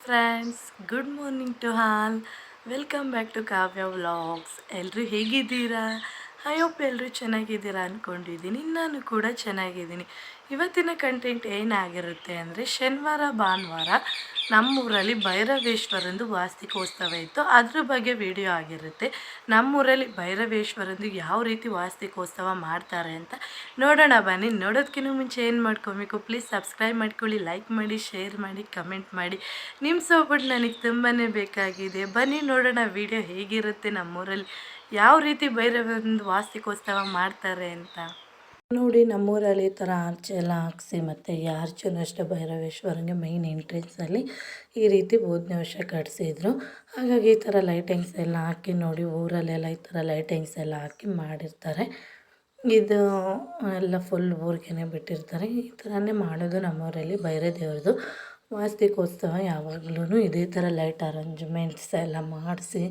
Friends, good morning to all. Welcome back to Kavya vlogs. I ಹೇಗಿದ್ದೀರಾ? I hope ಎಲ್ಲರೂ ಚೆನ್ನಾಗಿದ್ದೀರಾ ಅಂದ್ಕೊಂಡಿದ್ದೀನಿ. ನಾನು ಕೂಡ ಚೆನ್ನಾಗಿದ್ದೀನಿ. ಇವತ್ತಿನ ಕಂಟೆಂಟ್ ಏನಾಗಿರುತ್ತೆ ಅಂದರೆ, ಶನಿವಾರ ಭಾನುವಾರ ನಮ್ಮೂರಲ್ಲಿ ಭೈರವೇಶ್ವರಂದು ವಾರ್ಷಿಕೋತ್ಸವ ಇತ್ತು. ಅದ್ರ ಬಗ್ಗೆ ವಿಡಿಯೋ ಆಗಿರುತ್ತೆ. ನಮ್ಮೂರಲ್ಲಿ ಭೈರವೇಶ್ವರಂದು ಯಾವ ರೀತಿ ವಾರ್ಷಿಕೋತ್ಸವ ಮಾಡ್ತಾರೆ ಅಂತ ನೋಡೋಣ ಬನ್ನಿ. ನೋಡೋದಕ್ಕಿಂತ ಮುಂಚೆ ಏನು ಮಾಡ್ಕೊಬೇಕು, ಪ್ಲೀಸ್ ಸಬ್ಸ್ಕ್ರೈಬ್ ಮಾಡ್ಕೊಳ್ಳಿ, ಲೈಕ್ ಮಾಡಿ, ಶೇರ್ ಮಾಡಿ, ಕಮೆಂಟ್ ಮಾಡಿ. ನಿಮ್ಮ ಸಪೋರ್ಟ್ ನನಗೆ ತುಂಬಾ ಬೇಕಾಗಿದೆ. ಬನ್ನಿ ನೋಡೋಣ ವಿಡಿಯೋ ಹೇಗಿರುತ್ತೆ, ನಮ್ಮೂರಲ್ಲಿ ಯಾವ ರೀತಿ ಭೈರವಂದು ವಾರ್ಷಿಕೋತ್ಸವ ಮಾಡ್ತಾರೆ ಅಂತ. ನೋಡಿ, ನಮ್ಮೂರಲ್ಲಿ ಈ ಥರ ಆರ್ಚ್ ಎಲ್ಲ ಹಾಕ್ಸಿ, ಮತ್ತು ಈ ಆರ್ಚನ್ನು ಅಷ್ಟೇ ಭೈರವೇಶ್ವರಂಗೆ ಮೈನ್ ಎಂಟ್ರೆನ್ಸಲ್ಲಿ ಈ ರೀತಿ 5ನೇ ವರ್ಷ ಕಟ್ಟಿಸಿದ್ರು. ಹಾಗಾಗಿ ಈ ಥರ ಲೈಟಿಂಗ್ಸ್ ಎಲ್ಲ ಹಾಕಿ ನೋಡಿ, ಊರಲ್ಲೆಲ್ಲ ಈ ಥರ ಲೈಟಿಂಗ್ಸ್ ಎಲ್ಲ ಹಾಕಿ ಮಾಡಿರ್ತಾರೆ. ಇದು ಎಲ್ಲ ಫುಲ್ ಊರಿಗೇ ಬಿಟ್ಟಿರ್ತಾರೆ. ಈ ಥರನೇ ಮಾಡೋದು ನಮ್ಮೂರಲ್ಲಿ ಭೈರ ದೇವ್ರದ್ದು ವಾರ್ಷಿಕೋತ್ಸವ. ಯಾವಾಗ್ಲೂ ಇದೇ ಥರ ಲೈಟ್ ಅರೇಂಜ್ಮೆಂಟ್ಸ್ ಎಲ್ಲ ಮಾಡಿಸಿ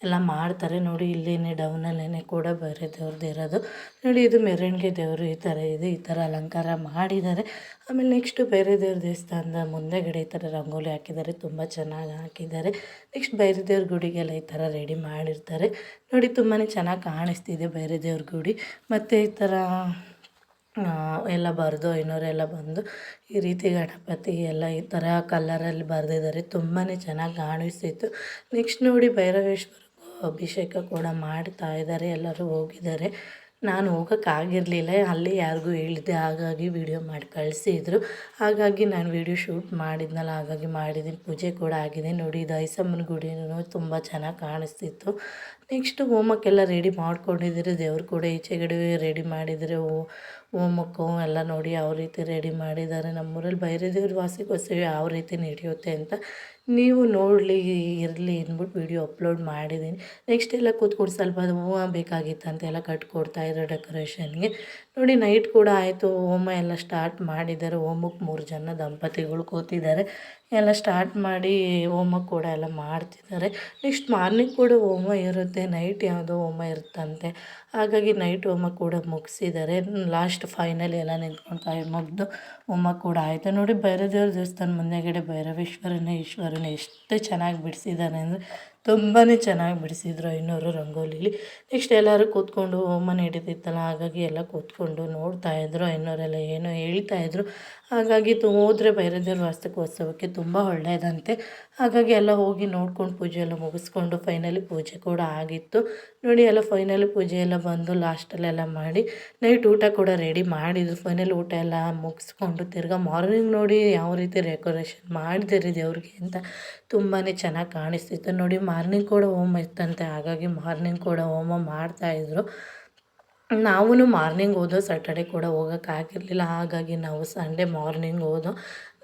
ಎಲ್ಲ ಮಾಡ್ತಾರೆ. ನೋಡಿ, ಇಲ್ಲೇ ಡೌನಲ್ಲೇ ಕೂಡ ಭೈರ ದೇವ್ರದ್ದು ಇರೋದು. ನೋಡಿ, ಇದು ಮೆರವಣಿಗೆ ದೇವರು ಈ ಥರ ಇದೆ, ಈ ಥರ ಅಲಂಕಾರ ಮಾಡಿದ್ದಾರೆ. ಆಮೇಲೆ ನೆಕ್ಸ್ಟು ಭೈರ ದೇವ್ರ ದೇವಸ್ಥಾನದ ಮುಂದೆಗಡೆ ಈ ಥರ ರಂಗೋಲಿ ಹಾಕಿದ್ದಾರೆ, ತುಂಬ ಚೆನ್ನಾಗಿ ಹಾಕಿದ್ದಾರೆ. ನೆಕ್ಸ್ಟ್ ಭೈರ ದೇವ್ರ ಗುಡಿಗೆಲ್ಲ ಈ ಥರ ರೆಡಿ ಮಾಡಿರ್ತಾರೆ. ನೋಡಿ, ತುಂಬಾ ಚೆನ್ನಾಗಿ ಕಾಣಿಸ್ತಿದೆ ಭೈರ ದೇವ್ರ ಗುಡಿ. ಮತ್ತು ಈ ಥರ ಎಲ್ಲ ಬರೆದು ಐನೋರೆಲ್ಲ ಬಂದು ಈ ರೀತಿ ಗಣಪತಿ ಎಲ್ಲ ಈ ಥರ ಕಲ್ಲರಲ್ಲಿ ಬರೆದಿದ್ದಾರೆ. ತುಂಬಾ ಚೆನ್ನಾಗಿ ಕಾಣಿಸ್ತಿತ್ತು. ನೆಕ್ಸ್ಟ್ ನೋಡಿ, ಭೈರವೇಶ್ವರಗೂ ಅಭಿಷೇಕ ಕೂಡ ಮಾಡ್ತಾ ಇದ್ದಾರೆ. ಎಲ್ಲರೂ ಹೋಗಿದ್ದಾರೆ. ನಾನು ಹೋಗೋಕ್ಕಾಗಿರಲಿಲ್ಲ, ಅಲ್ಲಿ ಯಾರಿಗೂ ಹೇಳಿದ್ದೆ, ಹಾಗಾಗಿ ವಿಡಿಯೋ ಮಾಡಿ ಕಳಿಸಿದ್ರು. ಹಾಗಾಗಿ ನಾನು ವಿಡಿಯೋ ಶೂಟ್ ಮಾಡಿದ್ನಲ್ಲ, ಹಾಗಾಗಿ ಮಾಡಿದ್ದೀನಿ. ಪೂಜೆ ಕೂಡ ಆಗಿದೆ. ನೋಡಿ, ಇದು ಐಸಮ್ಮನ ಗುಡಿನೂ ತುಂಬ ಚೆನ್ನಾಗಿ ಕಾಣಿಸ್ತಿತ್ತು. ನೆಕ್ಸ್ಟು ಹೋಮಕ್ಕೆಲ್ಲ ರೆಡಿ ಮಾಡ್ಕೊಂಡಿದ್ದೀರಿ. ದೇವ್ರು ಕೂಡ ಈಚೆಗಡೆ ರೆಡಿ ಮಾಡಿದರೆ ಹೋಮಕ್ಕೂ ಎಲ್ಲ ನೋಡಿ ಯಾವ ರೀತಿ ರೆಡಿ ಮಾಡಿದ್ದಾರೆ. ನಮ್ಮೂರಲ್ಲಿ ಭೈರ ದೇವ್ರ ವಾರ್ಷಿಕೋತ್ಸವ ಯಾವ ರೀತಿ ನಡೆಯುತ್ತೆ ಅಂತ ನೀವು ನೋಡಲಿ ಇರಲಿ ಅಂದ್ಬಿಟ್ಟು ವಿಡಿಯೋ ಅಪ್ಲೋಡ್ ಮಾಡಿದ್ದೀನಿ. ನೆಕ್ಸ್ಟ್ ಎಲ್ಲ ಕೂತ್ಕೊಂಡು ಸ್ವಲ್ಪ ಹೂವು ಬೇಕಾಗಿತ್ತಂತ ಎಲ್ಲ ಕಟ್ಕೊಡ್ತಾಯಿದ್ರು ಡೆಕೋರೇಷನ್ಗೆ. ನೋಡಿ, ನೈಟ್ ಕೂಡ ಆಯಿತು. ಹೋಮ ಎಲ್ಲ ಸ್ಟಾರ್ಟ್ ಮಾಡಿದ್ದಾರೆ. ಹೋಮಕ್ಕೆ 3 ಜನ ದಂಪತಿಗಳು ಕೂತಿದ್ದಾರೆ. ಎಲ್ಲ ಸ್ಟಾರ್ಟ್ ಮಾಡಿ ಹೋಮ ಕೂಡ ಎಲ್ಲ ಮಾಡ್ತಿದ್ದಾರೆ. ನೆಕ್ಸ್ಟ್ ಮಾರ್ನಿಂಗ್ ಕೂಡ ಹೋಮ ಇರುತ್ತೆ. ನೈಟ್ ಯಾವುದೋ ಹೋಮ ಇರುತ್ತಂತೆ, ಹಾಗಾಗಿ ನೈಟ್ ಹೋಮ ಕೂಡ ಮುಗಿಸಿದ್ದಾರೆ. ಲಾಸ್ಟ್ ಫೈನಲ್ ಎಲ್ಲ ನಿಂತ್ಕೊಂಡು ಕೈ ಮುಗಿದು ಹೋಮ ಕೂಡ ಆಯಿತು. ನೋಡಿ, ಭೈರ ದೇವ್ರ ದೇವಸ್ಥಾನ ಮುಂದೆಗಡೆ ಭೈರವೇಶ್ವರನೇ ಈಶ್ವರನೇ ಎಷ್ಟು ಚೆನ್ನಾಗಿ ಬಿಡಿಸಿದ್ದಾನೆ ಅಂದರೆ ತುಂಬಾ ಚೆನ್ನಾಗಿ ಬಿಡಿಸಿದ್ರು ಐನೂರು ರಂಗೋಲಿಲಿ. ನೆಕ್ಸ್ಟ್ ಎಲ್ಲರೂ ಕೂತ್ಕೊಂಡು ಹೋಮ ನಡೀತಿತ್ತಲ್ಲ, ಹಾಗಾಗಿ ಎಲ್ಲ ಕೂತ್ಕೊಂಡು ನೋಡ್ತಾಯಿದ್ರು. ಐನೂರೆಲ್ಲ ಏನೋ ಹೇಳ್ತಾಯಿದ್ರು. ಹಾಗಾಗಿ ಹೋದರೆ ಭೈರ ದೇವ್ರ ವಾರ್ಷಿಕೋತ್ಸವಕ್ಕೆ ತುಂಬ ಒಳ್ಳೆಯದಂತೆ. ಹಾಗಾಗಿ ಎಲ್ಲ ಹೋಗಿ ನೋಡ್ಕೊಂಡು ಪೂಜೆ ಎಲ್ಲ ಮುಗಿಸ್ಕೊಂಡು ಫೈನಲಿ ಪೂಜೆ ಕೂಡ ಆಗಿತ್ತು. ನೋಡಿ, ಎಲ್ಲ ಫೈನಲಿ ಪೂಜೆ ಎಲ್ಲ ಬಂದು ಲಾಸ್ಟಲ್ಲೆಲ್ಲ ಮಾಡಿ ನೈಟ್ ಊಟ ಕೂಡ ರೆಡಿ ಮಾಡಿದ್ರು. ಫೈನಲ್ ಊಟ ಎಲ್ಲ ಮುಗಿಸ್ಕೊಂಡು ತಿರ್ಗಾ ಮಾರ್ನಿಂಗ್ ನೋಡಿ ಯಾವ ರೀತಿ ಡೆಕೋರೇಷನ್ ಮಾಡಿದ್ದಾರೆ ದೇವ್ರಿಗೆ ಅಂತ ತುಂಬಾ ಚೆನ್ನಾಗಿ ಕಾಣಿಸ್ತಿತ್ತು. ನೋಡಿ, ಮಾರ್ನಿಂಗ್ ಕೂಡ ಹೋಮ ಇತ್ತಂತೆ, ಹಾಗಾಗಿ ಮಾರ್ನಿಂಗ್ ಕೂಡ ಹೋಮ ಮಾಡ್ತಾಯಿದ್ರು. ನಾವೂ ಮಾರ್ನಿಂಗ್ ಹೋದೋ, ಸ್ಯಾಟರ್ಡೆ ಕೂಡ ಹೋಗೋಕ್ಕಾಗಿರಲಿಲ್ಲ. ಹಾಗಾಗಿ ನಾವು ಸಂಡೇ ಮಾರ್ನಿಂಗ್ ಹೋದೋ.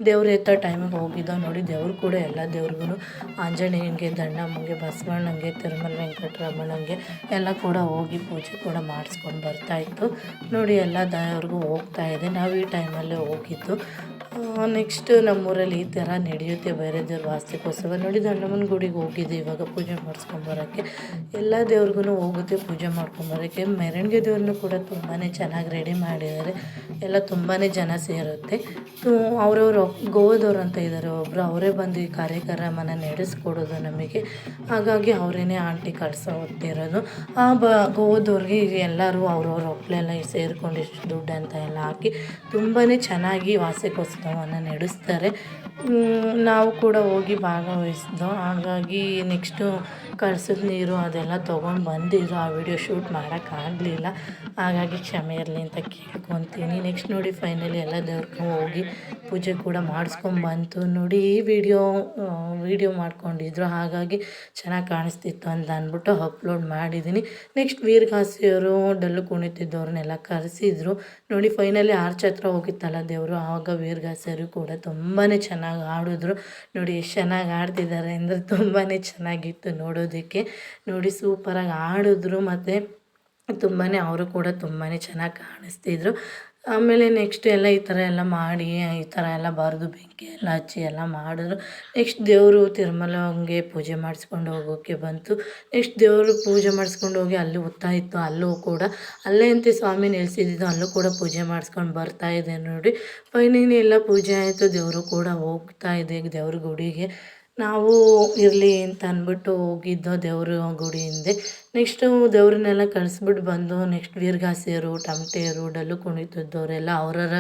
ದೇವ್ರು ಎತ್ತೋ ಟೈಮಿಗೆ ಹೋಗಿದ್ದೋ. ನೋಡಿ, ದೇವ್ರು ಕೂಡ ಎಲ್ಲ ದೇವ್ರಿಗೂ ಆಂಜನೇಯನಿಗೆ, ದಂಡಮ್ಮಂಗೆ, ಬಸವಣ್ಣಂಗೆ, ತಿರುಮಲ ವೆಂಕಟರಮಣಂಗೆ ಎಲ್ಲ ಕೂಡ ಹೋಗಿ ಪೂಜೆ ಕೂಡ ಮಾಡಿಸ್ಕೊಂಡು ಬರ್ತಾಯಿತ್ತು. ನೋಡಿ, ಎಲ್ಲ ದೇವ್ರಿಗೂ ಹೋಗ್ತಾಯಿದೆ. ನಾವು ಈ ಟೈಮಲ್ಲೇ ಹೋಗಿದ್ದು. ನೆಕ್ಸ್ಟ್ ನಮ್ಮೂರಲ್ಲಿ ಈ ಥರ ನಡೆಯುತ್ತೆ ಭೈರ ದೇವ್ರ ವಾರ್ಷಿಕೋತ್ಸವ. ನೋಡಿ, ದಂಡಮ್ಮನ ಗುಡಿಗೆ ಹೋಗಿದ್ದೆ ಇವಾಗ ಪೂಜೆ ಮಾಡಿಸ್ಕೊಂಬರೋಕ್ಕೆ. ಎಲ್ಲ ದೇವ್ರಿಗೂ ಹೋಗುತ್ತೆ ಪೂಜೆ ಮಾಡ್ಕೊಂಬರೋಕ್ಕೆ. ಮೆರವಣಿಗೆ ದೇವ್ರನ್ನೂ ಕೂಡ ತುಂಬಾ ಚೆನ್ನಾಗಿ ರೆಡಿ ಮಾಡಿದ್ದಾರೆ. ಎಲ್ಲ ತುಂಬಾ ಜನ ಸೇರುತ್ತೆ. ಅವರವರು ಗೋವಾದವ್ರು ಅಂತ ಇದ್ದಾರೆ ಒಬ್ಬರು, ಅವರೇ ಬಂದು ಈ ಕಾರ್ಯಕ್ರಮನ ನಡೆಸ್ಕೊಡೋದು ನಮಗೆ. ಹಾಗಾಗಿ ಅವರೇನೆ ಆಂಟಿ ಕಳ್ಸೋ ಹೋಗ್ತಿರೋದು. ಗೋವಾದವ್ರಿಗೆ ಈಗ ಎಲ್ಲರೂ ಅವ್ರವ್ರ ಒಪ್ಲೆಲ್ಲ ಸೇರಿಕೊಂಡು ಇಷ್ಟು ದುಡ್ಡು ಅಂತ ಎಲ್ಲ ಹಾಕಿ ತುಂಬಾ ಚೆನ್ನಾಗಿ ವಾರ್ಷಿಕೋತ್ಸವವನ್ನು ನಡೆಸ್ತಾರೆ. ನಾವು ಕೂಡ ಹೋಗಿ ಭಾಗವಹಿಸಿದೋ. ಹಾಗಾಗಿ ನೆಕ್ಸ್ಟು ಕಳ್ಸಿದ ನೀರು ಅದೆಲ್ಲ ತೊಗೊಂಡು ಬಂದಿದ್ರು. ಆ ವಿಡಿಯೋ ಶೂಟ್ ಮಾಡೋಕ್ಕಾಗಲಿಲ್ಲ, ಹಾಗಾಗಿ ಕ್ಷಮೆ ಇರಲಿ ಅಂತ ಕೇಳ್ಕೊತೀನಿ. ನೆಕ್ಸ್ಟ್ ನೋಡಿ, ಫೈನಲಿ ಎಲ್ಲ ದೇವ್ರಿಗೂ ಹೋಗಿ ಪೂಜೆ ಕೂಡ ಮಾಡಿಸ್ಕೊಂಬಂತು. ನೋಡಿ, ಈ ವಿಡಿಯೋ ಮಾಡ್ಕೊಂಡಿದ್ರು, ಹಾಗಾಗಿ ಚೆನ್ನಾಗಿ ಕಾಣಿಸ್ತಿತ್ತು ಅಂತ ಅಂದ್ಬಿಟ್ಟು ಅಪ್ಲೋಡ್ ಮಾಡಿದ್ದೀನಿ. ನೆಕ್ಸ್ಟ್ ವೀರಗಾಸೆಯವರು ಡೊಳ್ಳು ಕುಣಿತಿದ್ದವ್ರನ್ನೆಲ್ಲ ಕರೆಸಿದ್ರು. ನೋಡಿ, ಫೈನಲಿ ಆರ್ಚ್ ಹತ್ರ ಹೋಗಿತ್ತಲ್ಲ ದೇವರು, ಆವಾಗ ವೀರಗಾಸೆಯರು ಕೂಡ ತುಂಬಾ ಚೆನ್ನಾಗಿ ಆಡಿದ್ರು. ನೋಡಿ, ಎಷ್ಟು ಚೆನ್ನಾಗಿ ಆಡ್ತಿದ್ದಾರೆ ಅಂದರೆ ತುಂಬಾ ಚೆನ್ನಾಗಿತ್ತು ನೋಡೋದಕ್ಕೆ. ನೋಡಿ, ಸೂಪರಾಗಿ ಆಡಿದ್ರು. ಮತ್ತು ತುಂಬಾ ಅವರು ಕೂಡ ತುಂಬಾ ಚೆನ್ನಾಗಿ ಕಾಣಿಸ್ತಿದ್ರು. ಆಮೇಲೆ ನೆಕ್ಸ್ಟ್ ಎಲ್ಲ ಈ ಥರ ಎಲ್ಲ ಮಾಡಿ ಈ ಥರ ಎಲ್ಲ ಬರೆದು ಬೆಂಕಿ ಎಲ್ಲ ಹಚ್ಚಿ ಎಲ್ಲ ಮಾಡಿದ್ರು. ನೆಕ್ಸ್ಟ್ ದೇವರು ತಿರುಮಲಂಗೆ ಪೂಜೆ ಮಾಡಿಸ್ಕೊಂಡು ಹೋಗೋಕ್ಕೆ ಬಂತು. ನೆಕ್ಸ್ಟ್ ದೇವರು ಪೂಜೆ ಮಾಡಿಸ್ಕೊಂಡು ಹೋಗಿ ಅಲ್ಲಿ ಹುತ್ತ ಇತ್ತು, ಅಲ್ಲೂ ಕೂಡ ಅಲ್ಲೇ ಅಂತೆ ಸ್ವಾಮಿ ನಿಲ್ಲಿಸಿದ್ದು, ಅಲ್ಲೂ ಕೂಡ ಪೂಜೆ ಮಾಡಿಸ್ಕೊಂಡು ಬರ್ತಾಯಿದೆ. ನೋಡಿ, ಫೈನಲಿ ಎಲ್ಲ ಪೂಜೆ ಆಯಿತು. ದೇವರು ಕೂಡ ಹೋಗ್ತಾ ಇದೆ ದೇವ್ರ ಗುಡಿಗೆ. ನಾವು ಇರಲಿ ಅಂತ ಅಂದ್ಬಿಟ್ಟು ಹೋಗಿದ್ದೋ ದೇವ್ರ ಗುಡಿ ಹಿಂದೆ. ನೆಕ್ಸ್ಟು ದೇವ್ರನ್ನೆಲ್ಲ ಕಳಿಸ್ಬಿಟ್ಟು ಬಂದು ನೆಕ್ಸ್ಟ್ ವೀರಗಾಸೆಯರು, ಟಮಟೆಯರು, ಡಲ್ಲು ಕುಣಿತದವರೆಲ್ಲ ಅವ್ರವ್ರ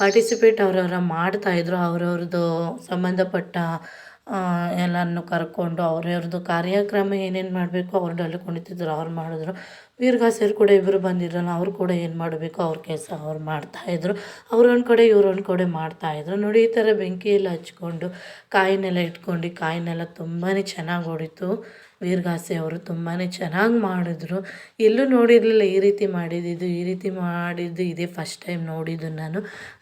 ಪಾರ್ಟಿಸಿಪೇಟ್ ಅವ್ರವ್ರ ಮಾಡ್ತಾಯಿದ್ರು. ಅವ್ರವ್ರದ್ದು ಸಂಬಂಧಪಟ್ಟ ಎಲ್ಲರನ್ನು ಕರ್ಕೊಂಡು ಅವ್ರವ್ರದ್ದು ಕಾರ್ಯಕ್ರಮ ಏನೇನು ಮಾಡಬೇಕು ಅವ್ರು ಡಲ್ಲು ಕುಣಿತಿದ್ರು ಅವ್ರು ಮಾಡಿದ್ರು. ವೀರಗಾಸೆಯರು ಕೂಡ ಇಬ್ಬರು ಬಂದಿದ್ರಲ್ಲ ಅವ್ರು ಕೂಡ ಏನು ಮಾಡಬೇಕು ಅವ್ರ ಕೆಲಸ ಅವ್ರು ಮಾಡ್ತಾಯಿದ್ರು. ಅವ್ರು ಒಂದು ಕಡೆ ಇವ್ರು ಒಂದು ಕಡೆ ಮಾಡ್ತಾಯಿದ್ರು. ನೋಡಿ ಈ ಥರ ಬೆಂಕಿಯೆಲ್ಲ ಹಚ್ಕೊಂಡು ಕಾಯಿನೆಲ್ಲ ಇಟ್ಕೊಂಡು ಕಾಯಿನೆಲ್ಲ ತುಂಬಾ ಚೆನ್ನಾಗಿ ಹೊಡಿತು. ವೀರಗಾಸೆ ಅವರು ತುಂಬಾ ಚೆನ್ನಾಗಿ ಮಾಡಿದ್ರು. ಎಲ್ಲೂ ನೋಡಿರಲಿಲ್ಲ ಈ ರೀತಿ ಮಾಡಿದ್ದು, ಈ ರೀತಿ ಮಾಡಿದ್ದು ಇದೇ ಫಸ್ಟ್ ಟೈಮ್ ನೋಡಿದ್ದು ನಾನು.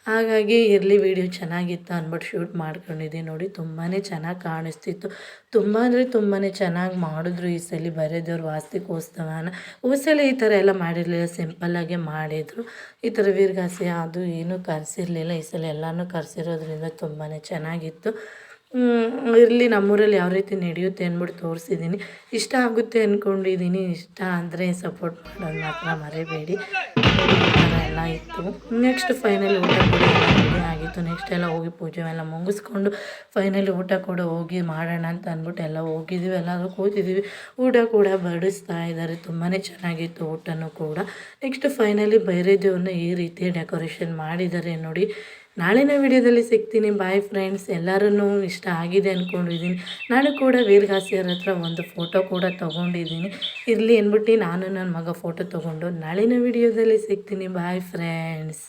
ಹಾಗಾಗಿ ಇರಲಿ ವಿಡಿಯೋ ಚೆನ್ನಾಗಿತ್ತು ಅಂದ್ಬಿಟ್ಟು ಶೂಟ್ ಮಾಡ್ಕೊಂಡಿದ್ದೀನಿ. ನೋಡಿ ತುಂಬಾ ಚೆನ್ನಾಗಿ ಕಾಣಿಸ್ತಿತ್ತು. ತುಂಬ ಅಂದರೆ ತುಂಬಾ ಚೆನ್ನಾಗಿ ಮಾಡಿದ್ರು ಈ ಸಲ ಬರೆದೇವ್ರ ವಾರ್ಷಿಕೋತ್ಸವನ. ಹೋದ್ಸಲ ಈ ಥರ ಎಲ್ಲ ಮಾಡಿರಲಿಲ್ಲ, ಸಿಂಪಲ್ಲಾಗೆ ಮಾಡಿದರು. ಈ ಥರ ವೀರಗಾಸೆ ಅದು ಏನೂ ಕರೆಸಿರ್ಲಿಲ್ಲ. ಈ ಸಲ ಎಲ್ಲನೂ ಕರೆಸಿರೋದ್ರಿಂದ ತುಂಬಾ ಚೆನ್ನಾಗಿತ್ತು. ಇರಲಿ ನಮ್ಮೂರಲ್ಲಿ ಯಾವ ರೀತಿ ನಡೆಯುತ್ತೆ ಅಂದ್ಬಿಟ್ಟು ತೋರಿಸಿದ್ದೀನಿ. ಇಷ್ಟ ಆಗುತ್ತೆ ಅಂದ್ಕೊಂಡಿದ್ದೀನಿ. ಇಷ್ಟ ಅಂದರೆ ಸಪೋರ್ಟ್ ಮಾಡೋದು ಮಾತ್ರ ಮರಿಬೇಡಿ. ಈ ಥರ ಎಲ್ಲ ಇತ್ತು. ನೆಕ್ಸ್ಟ್ ಫೈನಲ್ ಊಟ ಕೂಡ ರೆಡಿ ಆಗಿತ್ತು. ನೆಕ್ಸ್ಟ್ ಎಲ್ಲ ಹೋಗಿ ಪೂಜೆ ಎಲ್ಲ ಮುಗಿಸ್ಕೊಂಡು ಫೈನಲಿ ಊಟ ಕೂಡ ಹೋಗಿ ಮಾಡೋಣ ಅಂತ ಅಂದ್ಬಿಟ್ಟು ಎಲ್ಲ ಹೋಗಿದ್ದೀವಿ. ಎಲ್ಲರೂ ಕೂತಿದ್ದೀವಿ. ಊಟ ಕೂಡ ಬಡಿಸ್ತಾ ಇದ್ದಾರೆ. ತುಂಬಾ ಚೆನ್ನಾಗಿತ್ತು ಊಟನೂ ಕೂಡ. ನೆಕ್ಸ್ಟ್ ಫೈನಲಿ ಬೈರೇದೇವ್ರನ್ನ ಈ ರೀತಿ ಡೆಕೋರೇಷನ್ ಮಾಡಿದ್ದಾರೆ ನೋಡಿ. ನಾಳಿನ ವಿಡಿಯೋದಲ್ಲಿ ಸಿಗ್ತೀನಿ. Bye friends. ಎಲ್ಲರೂ ಇಷ್ಟ ಆಗಿದೆ ಅಂದ್ಕೊಂಡಿದ್ದೀನಿ. ನಾನು ಕೂಡ ವೀರಗಾಸೆಯವ್ರ ಹತ್ರ ಒಂದು ಫೋಟೋ ಕೂಡ ತೊಗೊಂಡಿದ್ದೀನಿ. ಇರಲಿ ಅಂದ್ಬಿಟ್ಟು ನಾನು ನನ್ನ ಮಗ ಫೋಟೋ ತೊಗೊಂಡು ನಾಳಿನ ವಿಡಿಯೋದಲ್ಲಿ ಸಿಗ್ತೀನಿ. Bye friends.